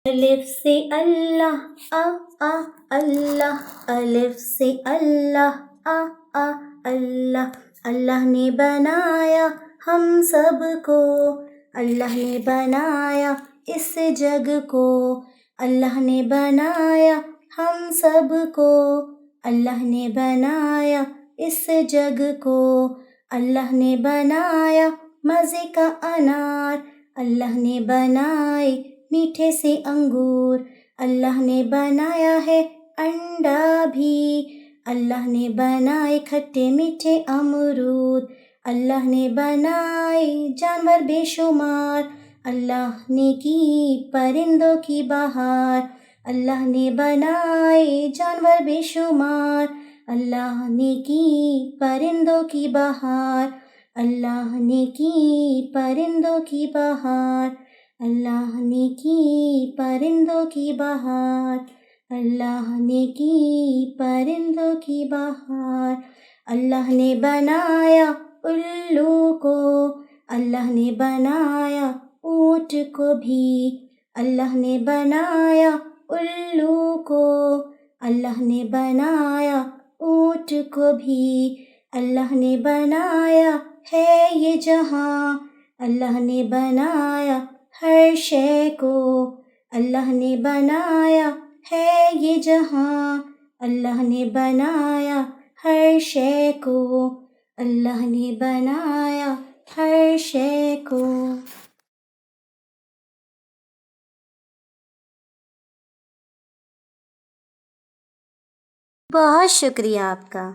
الف سے اللہ اللہ، الف سے اللہ اللہ، اللہ نے بنایا ہم سب کو، اللہ نے بنایا اس جگ کو، اللہ نے بنایا ہم سب کو، اللہ نے بنایا اس جگ کو، اللہ نے بنایا مزے کا انار، اللہ نے بنائے میٹھے سے انگور، اللہ نے بنایا ہے انڈا بھی، اللہ نے بنائے کھٹے میٹھے امرود، اللہ نے بنائے جانور بے شمار، اللہ نے کی پرندوں کی بہار، اللہ نے بنائے جانور بے شمار، اللہ نے کی پرندوں کی بہار، اللہ نے کی پرندوں کی بہار، اللہ نے کی پرندوں کی بہار، اللہ نے کی پرندوں کی بہار، اللہ نے بنایا الو کو، اللہ نے بنایا اونٹ کو بھی، اللہ نے بنایا الو کو، اللہ نے بنایا اونٹ کو بھی، اللہ نے بنایا ہے یہ جہاں، اللہ نے بنایا ہر شے کو، اللہ نے بنایا ہے یہ جہاں، اللہ نے بنایا ہر شے کو، اللہ نے بنایا ہر شے کو۔ بہت شکریہ آپ کا۔